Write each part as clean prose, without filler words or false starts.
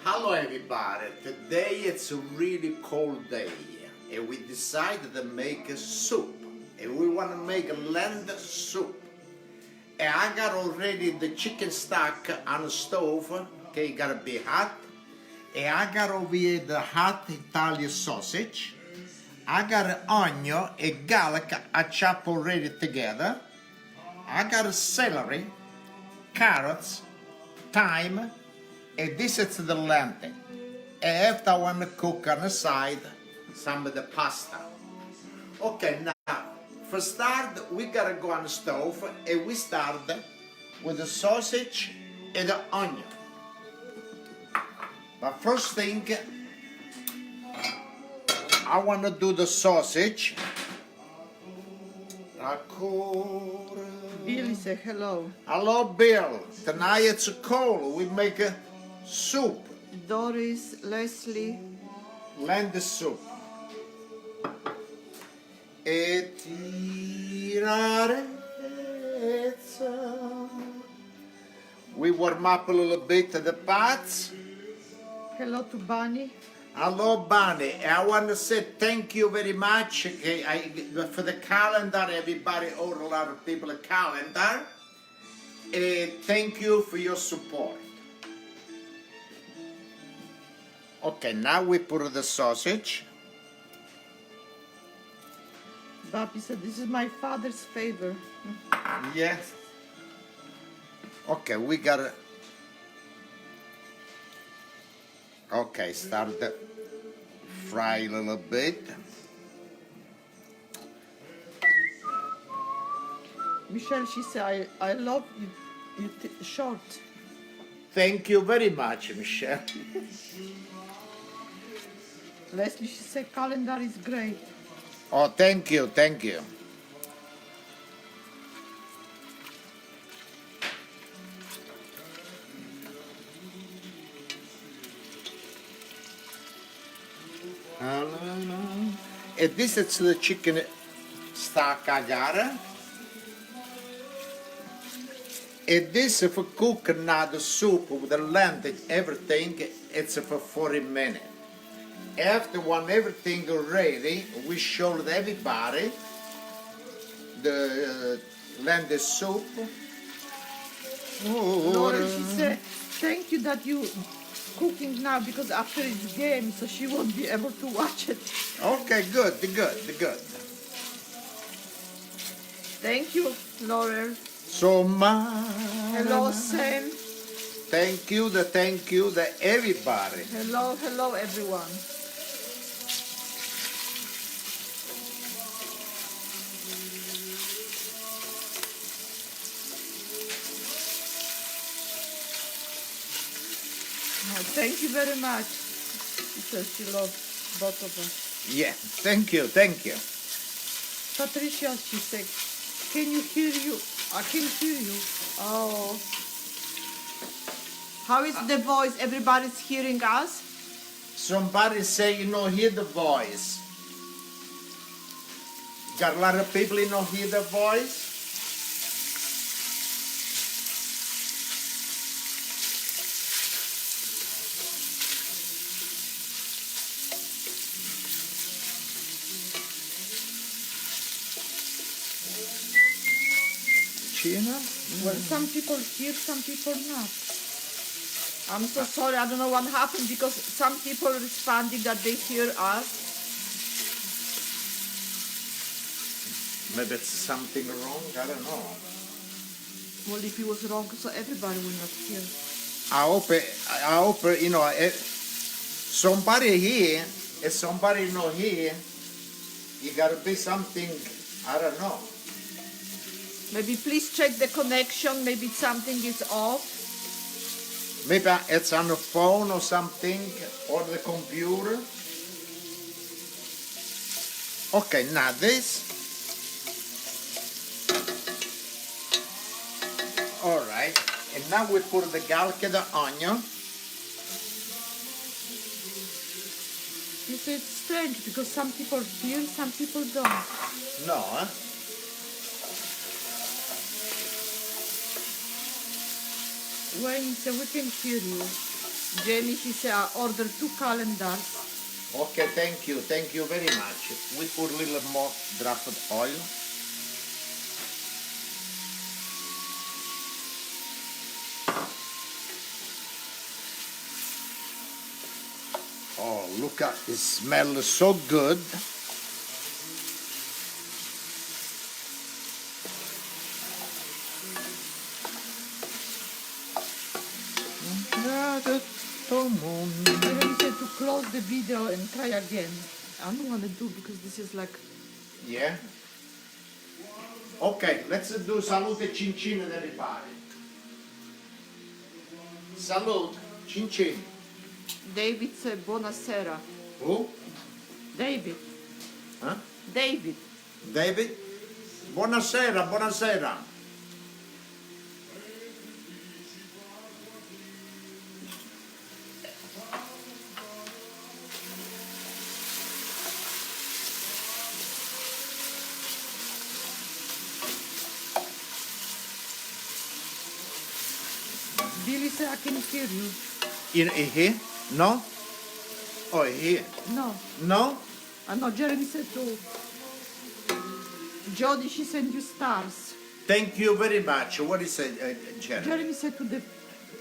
Hello everybody, today it's a really cold day and we decided to make a soup and we want to make a lentil soup. And I got already the chicken stock on the stove, okay, gotta be hot. And I got over here the hot Italian sausage. I got an onion and garlic I chop already together. I got a celery, carrots, thyme, and this is the lentil. And after I want to cook on the side some of the pasta. Okay, now for start we gotta go on the stove and we start with the sausage and the onion. But first thing I want to do the sausage. Billy, say hello. Hello, Bill. Tonight it's cold. We make a soup. Doris, Leslie. Lentil soup. E tirarezza. We warm up a little bit the pots. Hello to Bunny. Hello, Bunny. I want to say thank you very much for the calendar. Everybody owed a lot of people a calendar. Thank you for your support. Okay, now we put the sausage. Bobby said, this is my father's favor. Yes. Okay, we got to... Okay, start to fry a little bit. Michelle, she said, I love you short. Thank you very much, Michelle. Leslie, she said, calendar is great. Oh, thank you, thank you. And this is the chicken stock I got. And this for cooking now the soup with the lentil, everything, it's for 40 minutes. After when everything is ready, we showed everybody the lentil soup. Laura, she said, thank you that you cooking now because after it's game, so she won't be able to watch it. Okay, good. Thank you, Laura. So much. Hello, Sam. Thank you, everybody. Hello, everyone. Oh, thank you very much. She says she loves both of us. Yeah, thank you. Patricia, she said, can you hear you? I can hear you. Oh. How is the voice? Everybody's hearing us? Somebody say you don't hear the voice. Got a lot of people you don't hear the voice. Well, some people hear, some people not. I'm so sorry, I don't know what happened because some people responding that they hear us. Maybe it's something wrong, I don't know. Well, if it was wrong, so everybody will not hear. I hope somebody here, if somebody not here, it gotta be something, I don't know. Maybe please check the connection, maybe something is off. Maybe it's on the phone or something, or the computer. Okay, now this. All right, and now we put the garlic and the onion. You say it's strange because some people hear, some people don't. No, huh? Wayne, so we can hear you. Jamie, she said, I ordered 2 calendars. Okay, thank you very much. We put a little more drop of oil. Oh, look at it, smells so good. Jeremy said to close the video and try again. I don't want to do because this is like... Yeah? Ok, let's do salute cin cin everybody. Salute, cin cin. David said, buonasera. Who? David. Huh? David. David? Buonasera, buonasera. Billy said, I can hear you. In here? No? Oh, here. No. No? I know, Jeremy said to... Jody, she sent you stars. Thank you very much. What is it, Jeremy? Jeremy said to the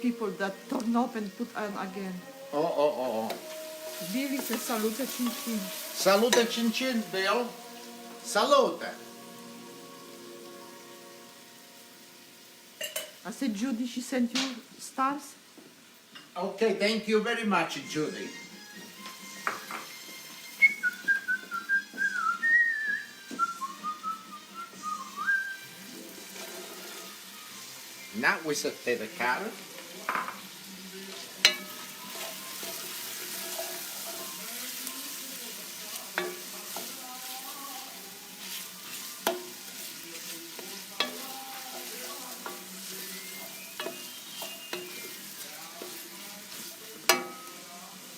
people that turn up and put on again. Oh. Billy said, salute cin cin. Salute cin cin, Bill. Salute. I said, Judy, she sent you stars? Okay, thank you very much, Judy. Now we saute the carrot.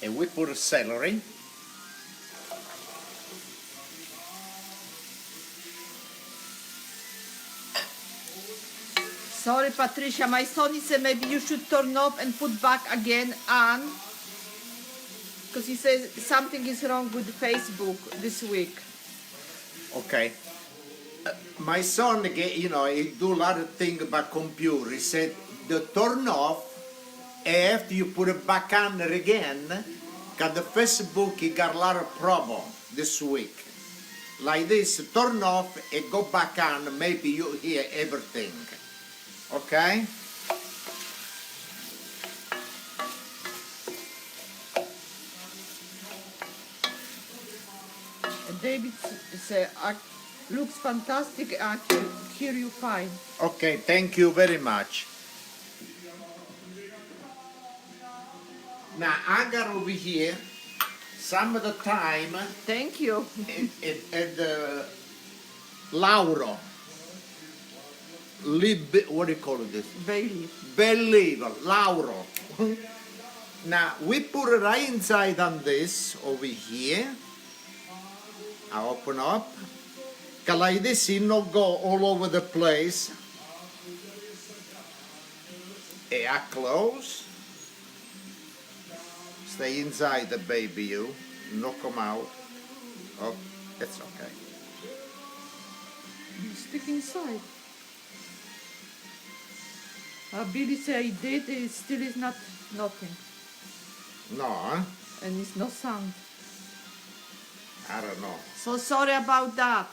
And we put celery. Sorry, Patricia, my son said maybe you should turn off and put back again on. Because he says something is wrong with Facebook this week. Okay. My son, he do a lot of things about computer. He said, the turn off, after you put it back on again, because the Facebook, he got a lot of problem this week. Like this, turn off and go back on, maybe you hear everything. Okay? And David said, looks fantastic, I can hear you fine. Okay, thank you very much. Now, I got over here, some of the time, Thank you. and Lauro, what do you call this? Bailey. Believe, Lauro. Now, we put it right inside on this, over here. I open up. Because like this, it not go all over the place. And I close. Stay inside the baby, you. Not come out. Oh, it's okay. Stick inside. Billy said he did, it still is not nothing. No, huh? And it's no sound. I don't know. So sorry about that.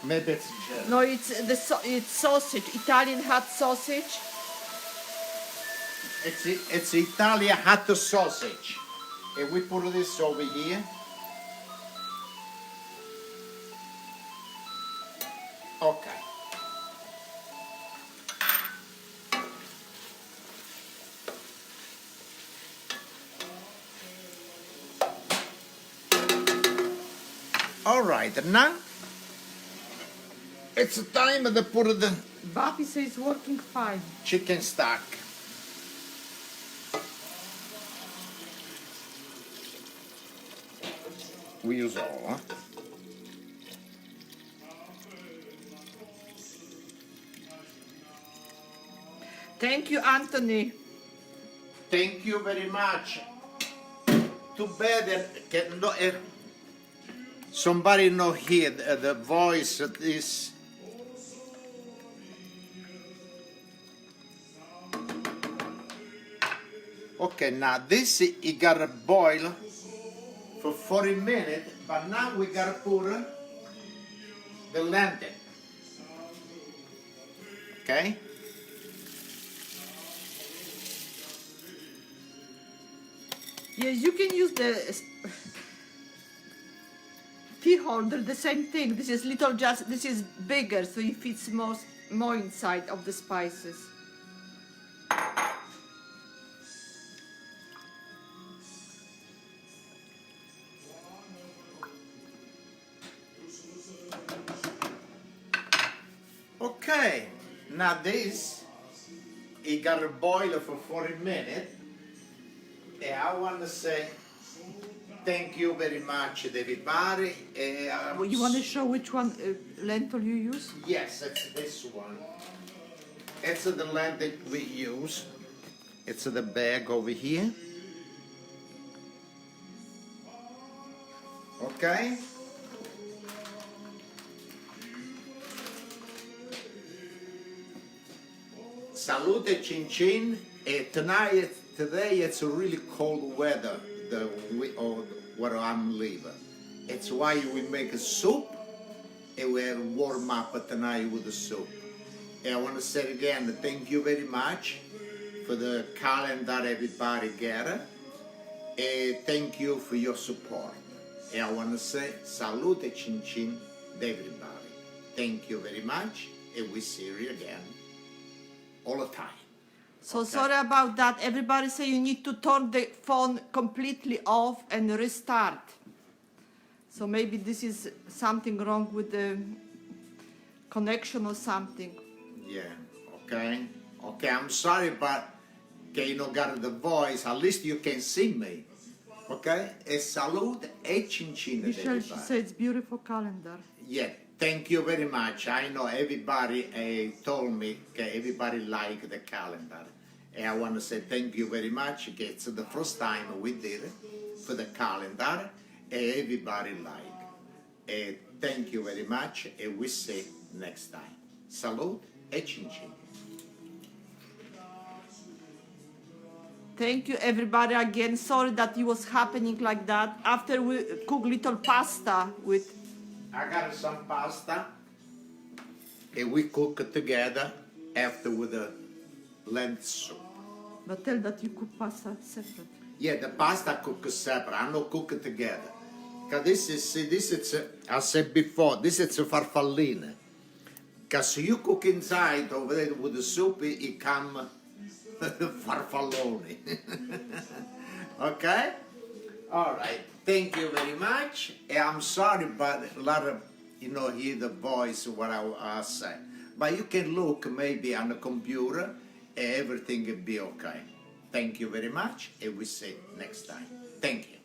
Maybe it's German. No, it's sausage, Italian hot sausage. It's Italian hot sausage. And we put this over here. Okay. All right, now it's time to put the Bobby says it's working fine. chicken stock. We use all, huh? Thank you, Anthony. Thank you very much. Too bad that somebody not hear the voice of this. Okay, now this it gotta boil for 40 minutes, but now we gotta put the lentil. Okay? Yes, you can use the tea holder, the same thing. This is little, just this is bigger, so it fits more inside of the spices. Okay, now this it gotta boil for 40 minutes. And I want to say thank you very much, everybody. You want to show which one lentil you use? Yes, it's this one. It's the lentil we use. It's the bag over here. Okay. Salute, chin chin. Today it's a really cold weather where I'm living. It's why we make a soup and we warm up tonight with the soup. And I want to say again, thank you very much for the calendar everybody gather. And thank you for your support. And I want to say salute chin chin to everybody. Thank you very much, and we see you again all the time. So sorry about that. Everybody say you need to turn the phone completely off and restart. So maybe this is something wrong with the connection or something. Yeah, okay. Okay, I'm sorry, but okay, you know, got the voice. At least you can see me. Okay? E salute e chin chin. Michelle, she said it's beautiful calendar. Yeah, thank you very much. I know everybody told me that everybody like the calendar. And I want to say thank you very much. It's the first time we did it for the calendar, and everybody like. Thank you very much, and we see next time. Salute e chin chin. Thank you, everybody, again. Sorry that it was happening like that. After we cook little pasta with... I got some pasta, and we cook it together after with the lentil soup. But tell that you cook pasta separate. Yeah, the pasta cook separate. I don't cook it together. Because this is, I said before, this is a farfalline. Because you cook inside over there with the soup, it come farfallone. Okay? All right. Thank you very much. I'm sorry, but a lot of, hear the voice what I say. But you can look maybe on the computer, and everything will be okay. Thank you very much, and we see next time. Thank you.